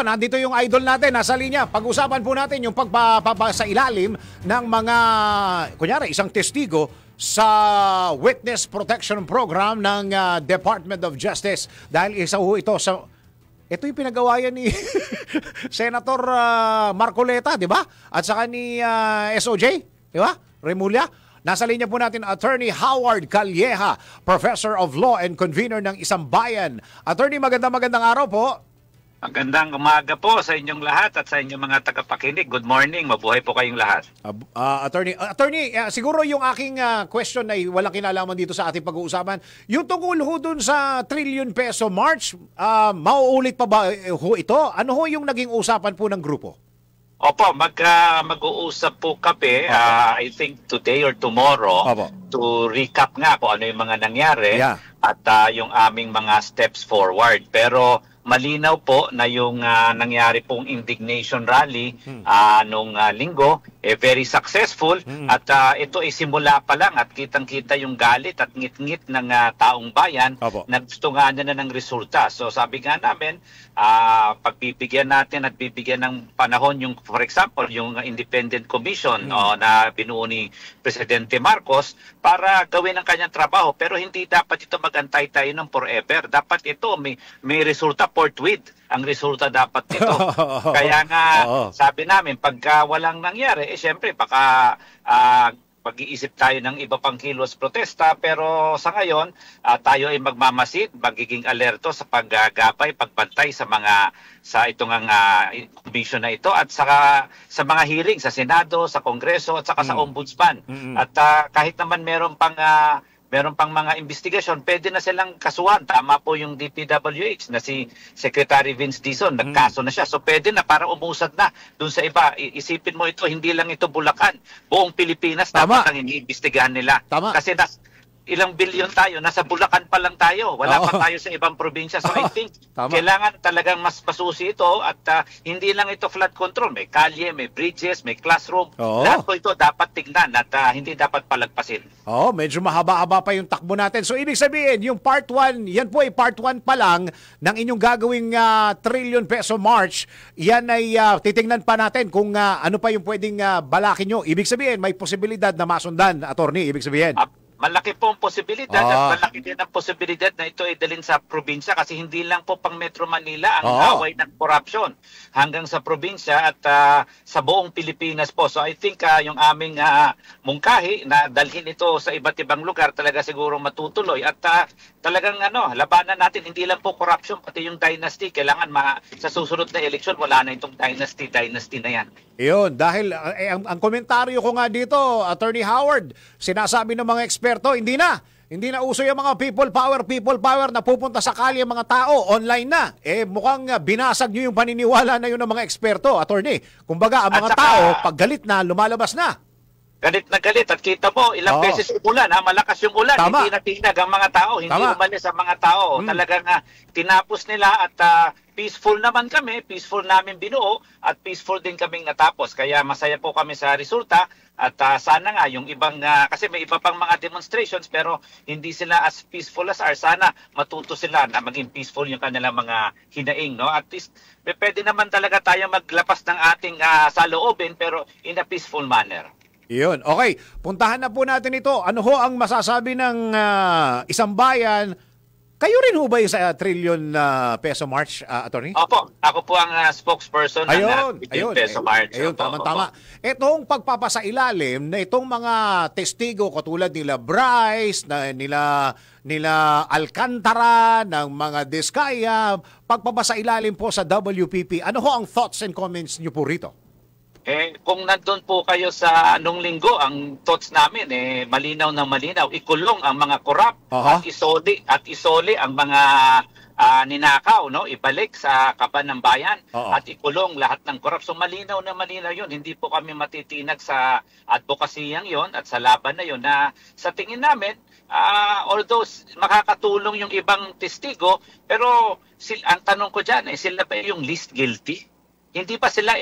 nandito yung idol natin, nasa linya. Pag-usapan po natin yung pagpapasa ilalim ng mga, kunyari, isang testigo sa Witness Protection Program ng Department of Justice. Dahil isa ho ito sa... Ito yung pinagawayan ni Senator Marcoleta, di ba? At saka ni SOJ, di ba? Remulla. Nasa linya po natin, Attorney Howard Calleja, Professor of Law and Convener ng Isang Bayan. Attorney, magandang araw po. Magandang umaga po sa inyong lahat at sa inyong mga tagapakinig. Good morning, mabuhay po kayong lahat. Attorney, siguro yung aking question ay walang kinalaman dito sa ating pag-uusapan. Yung tungkol ho dun sa trillion peso march, mauulit pa ba ho ito? Ano ho yung naging usapan po ng grupo? Opo, mag-uusap po kami, I think today or tomorrow, to recap nga kung ano yung mga nangyari at yung aming mga steps forward. Pero malinaw po na yung nangyari pong indignation rally nung linggo, very successful at ito ay simula pa lang at kitang-kita yung galit at ngit-ngit ng taong bayan na gusto nga na ng resulta. So sabi nga namin, pagbibigyan natin at bibigyan ng panahon yung, for example, yung Independent Commission na binuo ni Presidente Marcos para gawin ang kanyang trabaho. Pero hindi dapat ito mag-antay tayo ng forever. Dapat ito may resulta forthwith. Ang resulta dapat nito. Kaya nga sabi namin, pagka walang nangyari, syempre baka mag-iisip tayo ng iba pang kilos protesta, pero sa ngayon tayo ay magmamasid, magiging alerto sa paggagabay, pagbantay sa itong commission na ito at sa mga hearing sa Senado, sa Kongreso at saka sa Ombudsman. At kahit naman meron pang mga investigasyon, pwede na silang kasuhan. Tama po yung DPWH na si Secretary Vince Dizon, nagkaso na siya. So pwede na para umusad na dun sa iba. Isipin mo ito, hindi lang ito Bulacan. Buong Pilipinas dapat ang iniimbestigahan nila. Kasi ilang bilyon tayo, nasa Bulacan pa lang tayo. Wala pa tayo sa ibang probinsya. So I think kailangan talagang mas pasusi ito at hindi lang ito flood control. May kalye, may bridges, may classroom. Lahat po ito dapat tignan at hindi dapat palagpasin. Medyo mahaba-haba pa yung takbo natin. So ibig sabihin, yung part 1, yan po ay part 1 pa lang ng inyong gagawing trillion peso march. Yan ay titingnan pa natin kung ano pa yung pwedeng balakin nyo. Ibig sabihin, may posibilidad na masundan, attorney. Ibig sabihin. Malaki po ang posibilidad at malaki din ang posibilidad na ito ay dalhin sa probinsya kasi hindi lang po pang Metro Manila ang away ng corruption hanggang sa probinsya at sa buong Pilipinas po. So I think yung aming mungkahi na dalhin ito sa iba't ibang lugar talaga siguro matutuloy at talagang labanan natin hindi lang po corruption pati yung dynasty. Kailangan sa susunod na eleksyon wala na itong dynasty na yan. Iyon, dahil ang komentaryo ko nga dito, Attorney Howard, sinasabi ng mga eksperto, hindi na uso yung mga people power na pupunta sa kalye mga tao, online na. Mukhang binasag nyo yung paniniwala na yun ng mga eksperto, attorney. Kumbaga, ang mga tao, pag galit na, lumalabas na. Galit na galit at kita mo, ilang beses umulan, malakas yung ulan, hindi natinag ang mga tao, hindi umalis ang mga tao. Talagang tinapos nila at peaceful naman kami, peaceful namin binuo at peaceful din kaming natapos. Kaya masaya po kami sa resulta at sana nga yung ibang, kasi may iba pang mga demonstrations pero hindi sila as peaceful as ours. Sana matuto sila na maging peaceful yung kanilang mga hinaing. No? At least pwede naman talaga tayo maglapas ng ating saloobin pero in a peaceful manner. Iyon. Okay, puntahan na po natin ito. Ano ho ang masasabi ng Isang Bayan? Kayo rin ho ba yung sa trillion peso march, attorney? Opo, ako po ang spokesperson ng trillion peso march. Ayun, tama-tama. Itong pagpapasailalim na itong mga testigo katulad nila Bryce, nila Alcantara, ng mga Diskaya, pagpapasailalim po sa WPP, ano ho ang thoughts and comments niyo po rito? Kung nandun po kayo sa nung linggo, ang thoughts namin, malinaw na malinaw. Ikulong ang mga korap at isoli ang mga ninakaw, no? Ibalik sa kaban ng bayan at ikulong lahat ng korap. So malinaw na malinaw yun. Hindi po kami matitinag sa advokasiyang yon at sa laban na yon na sa tingin namin, although makakatulong yung ibang testigo, pero ang tanong ko dyan, sila ba yung least guilty? Hindi pa sila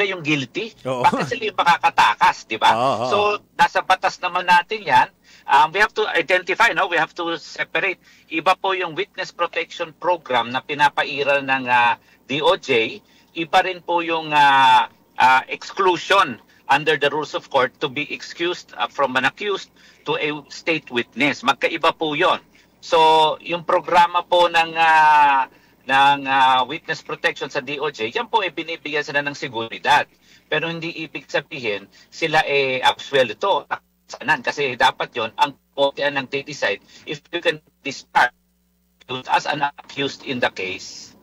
yung guilty? Bakit sila yung makakatakas, di ba? So, nasa batas naman natin yan. We have to identify, we have to separate. Iba po yung Witness Protection Program na pinapairal ng DOJ iba rin po yung exclusion under the rules of court to be excused from an accused to a state witness. Magkaiba po yon. So, yung programa po ng witness protection sa DOJ, yan po binibigyan sila ng seguridad. Pero hindi ibig sabihin sila absuelto. Kasi dapat yon ang korte ang nag-decide if you can discharge as an accused in the case.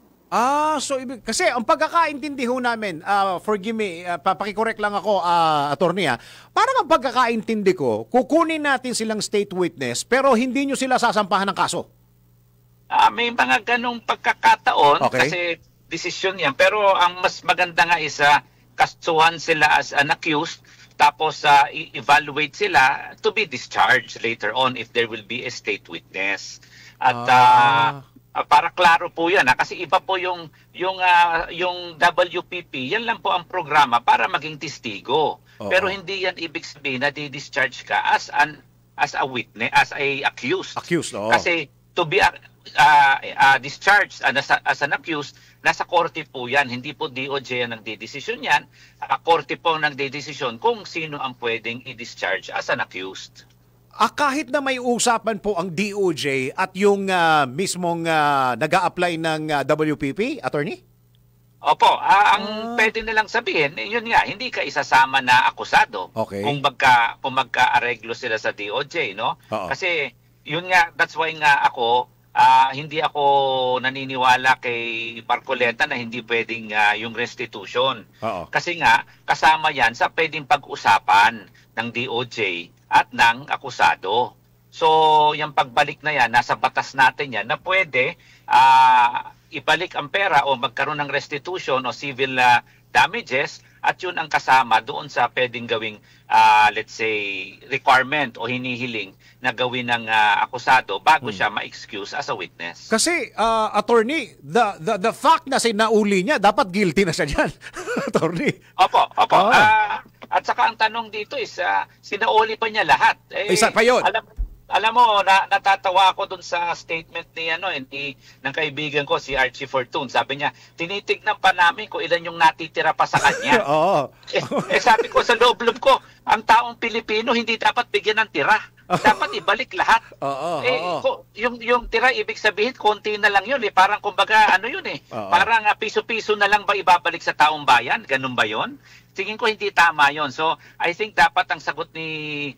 So kasi ang pagkakaintindi ho namin, forgive me, papakicorrect lang ako, attorney, parang ang pagkakaintindi ko, kukunin natin silang state witness pero hindi nyo sila sasampahan ng kaso. May mga ganong pagkakataon, okay, kasi desisyon yan. Pero ang mas maganda nga is kasuhan sila as an accused, tapos i-evaluate sila to be discharged later on if there will be a state witness. At para klaro po yan, kasi iba po yung WPP, yan lang po ang programa para maging testigo. Pero hindi yan ibig sabihin na di-discharge ka as a witness, as a accused. Kasi to be discharged as an accused, nasa korte po yan. Hindi po DOJ ang nagdidesisyon yan. Korte po ang nagdidesisyon kung sino ang pwedeng i-discharge as an accused. Kahit na may usapan po ang DOJ at yung mismong nag-a-apply ng WPP, attorney? Opo, ang pwede nilang sabihin, yun nga, hindi ka isasama na akusado. Okay. Kung magka-areglo sila sa DOJ, no? Kasi yun nga, that's why nga ako, hindi ako naniniwala kay Marcoleta na hindi pwedeng yung restitution. Kasi nga, kasama yan sa pwedeng pag-usapan ng DOJ at ng akusado. So, yung pagbalik na yan, nasa batas natin yan, na pwede ibalik ang pera o magkaroon ng restitution o civil damages, at yun ang kasama doon sa pwedeng gawing, let's say, requirement o hinihiling na gawin ng akusado bago siya ma-excuse as a witness. Kasi, attorney, the fact na sinauli niya, dapat guilty na siya dyan. Attorney. Opo. At saka ang tanong dito is, sinauli pa niya lahat. Isa pa yun. Alam mo, natatawa ako dun sa statement ng kaibigan ko, si Archie Fortune. Sabi niya, tinitignan pa namin kung ilan yung natitira pa sa kanya. Sabi ko sa loob-loob ko, ang taong Pilipino hindi dapat bigyan ng tira. Dapat ibalik lahat. Yung tira, ibig sabihin, konti na lang yun. Parang kumbaga, parang piso-piso na lang ba ibabalik sa taong bayan? Ganun ba yun? Tingin ko hindi tama yon. So, I think dapat ang sagot ni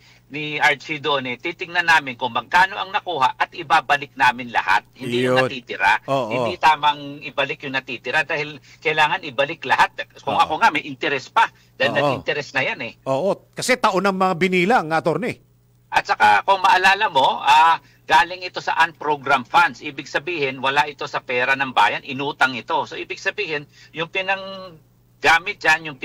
Archie doon, titingnan namin kung magkano ang nakuha at ibabalik namin lahat. Hindi yung natitira. Hindi tamang ibalik yung natitira dahil kailangan ibalik lahat. Kung ako nga, may interest pa. Dahil nag-interest na yan . Kasi taon ng mga binilang, attorney. At saka kung maalala mo, galing ito sa unprogrammed funds. Ibig sabihin, wala ito sa pera ng bayan, inutang ito. So, ibig sabihin, yung gamit dyan, yung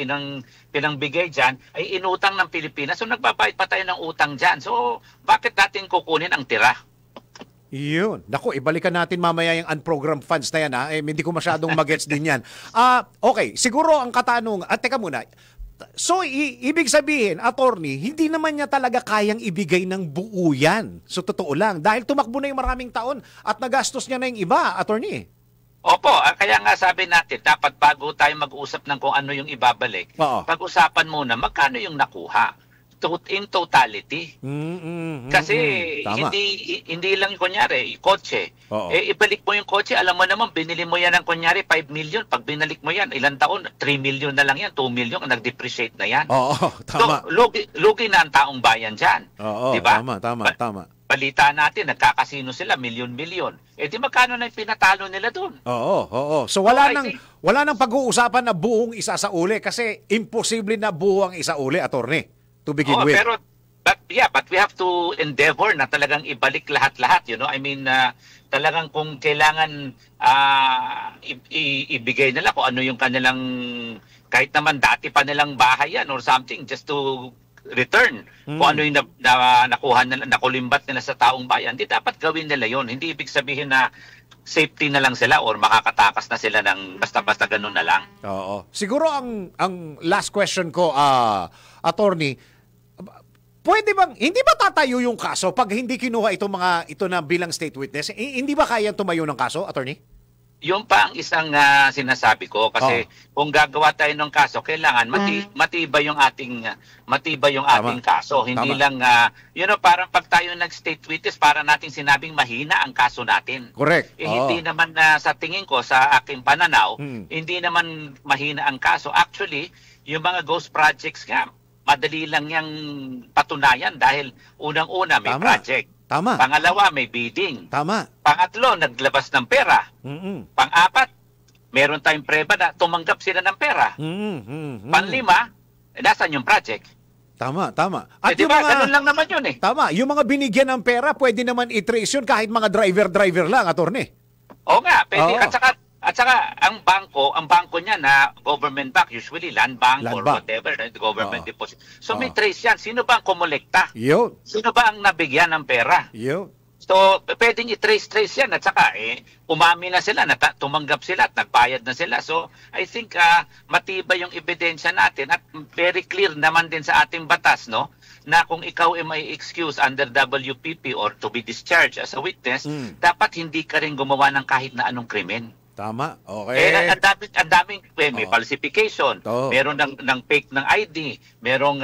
pinangbigay dyan, ay inutang ng Pilipinas. So, nagbabayad pa tayo ng utang dyan. So, bakit natin kukunin ang tira? Yun. Naku, ibalikan natin mamaya yung unprogrammed funds na yan. Hindi ko masyadong magets din yan. Okay, siguro ang katanong, teka muna. So, ibig sabihin, attorney, hindi naman niya talaga kayang ibigay ng buo yan. So, totoo lang. Dahil tumakbo na yung maraming taon at nagastos niya na yung iba, attorney. Opo, kaya nga sabi natin, dapat bago tayo mag-usap ng kung ano yung ibabalik, pag-usapan muna magkano yung nakuha in totality. Kasi hindi lang kunyari, kotse. Ibalik mo yung kotse, alam mo naman, binili mo yan ng kunyari 5 million. Pag binalik mo yan, ilang taon, 3 million na lang yan, 2 million, nag-depreciate na yan. Tama. So, lugi na ang taong bayan dyan. Diba? Tama. Balita natin, nagkakasino sila, milyon-milyon. Di magkano na yung pinatalo nila doon? So wala nang pag-uusapan na buong isa sa uli kasi imposible na buo ang isa uli, attorney, to begin with. But we have to endeavor na talagang ibalik lahat-lahat, I mean, talagang kung kailangan ibigay nila kung ano yung kanilang, kahit naman dati pa nilang bahay yan or something, just to return kung ano yung nakuha nila, nakulimbat nila sa taong bayan, di dapat gawin nila yon. Hindi ibig sabihin na safety na lang sila or makakatakas na sila ng basta-basta ganun na lang. Siguro ang last question ko, attorney, pwede bang, hindi ba tatayo yung kaso pag hindi kinuha ito na bilang state witness? Hindi ba kayang tumayo ng kaso, attorney? Yung pa ang isang sinasabi ko kasi kung gagawa tayo ng kaso, kailangan matibay yung ating kaso. Hindi lang parang pag tayo nag-state witness, para nating sinabing mahina ang kaso natin. Correct. Hindi naman sa tingin ko, sa aking pananaw, hindi naman mahina ang kaso. Actually, yung mga ghost projects nga, madali lang yang patunayan dahil unang-una may project. Tama. Pangalawa, may bidding. Tama. Pangatlo, naglabas ng pera. Pang-apat, meron tayong preba na tumanggap sila ng pera. Panlima, nasaan yung project? Tama. At diba, ganun lang naman yun eh. Tama. Yung mga binigyan ng pera, pwede naman i-trace yun kahit mga driver lang, attorney. Oo nga, pwede. At saka ang bangko niya na government bank, usually land bank or whatever, government deposit. So may trace yan. Sino ba ang kumolekta? Yun. Sino ba ang nabigyan ng pera? Yun. So pwedeng i-trace yan at saka umamin na sila, tumanggap sila at nagbayad na sila. So I think matibay yung ebidensya natin at very clear naman din sa ating batas, no? Na kung ikaw ay may excuse under WPP or to be discharged as a witness, dapat hindi ka rin gumawa ng kahit na anong krimen. Tama. Okay. Ang daming may falsification, meron ng fake ng ID, merong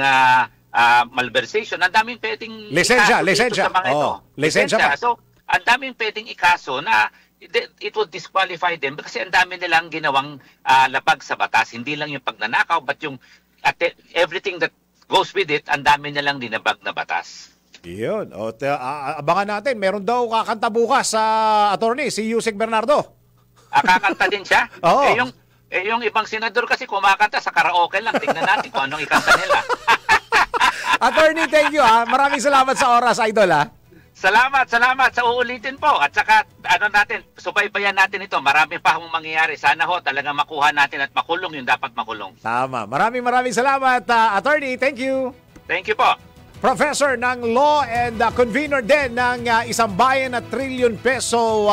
malversation, ang daming pwedeng lisensya sa mga ito. Lisensya. So, ang daming pwedeng ikaso na it would disqualify them kasi ang dami nilang ginawang labag sa batas. Hindi lang yung pagnanakaw, but yung everything that goes with it, ang dami nilang dinabag na batas. Yun. Abangan natin. Meron daw kakanta bukas sa attorney, si Yusek Bernardo. Kakanta din siya? Yung ibang senador kasi kumakanta sa karaoke lang. Tingnan natin kung anong ikanta nila. Attorney, thank you Maraming salamat sa oras, idol Salamat sa uulitin po. At saka subaybayan natin ito. Marami pa akong mangyayari. Sana talaga makuha natin at makulong yung dapat makulong. Tama. Maraming salamat, attorney. Thank you. Thank you po. Professor ng Law and convener din ng Isang Bayan na Trilyon Peso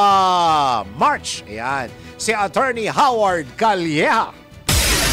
March. Ayan, si Attorney Howard Calleja.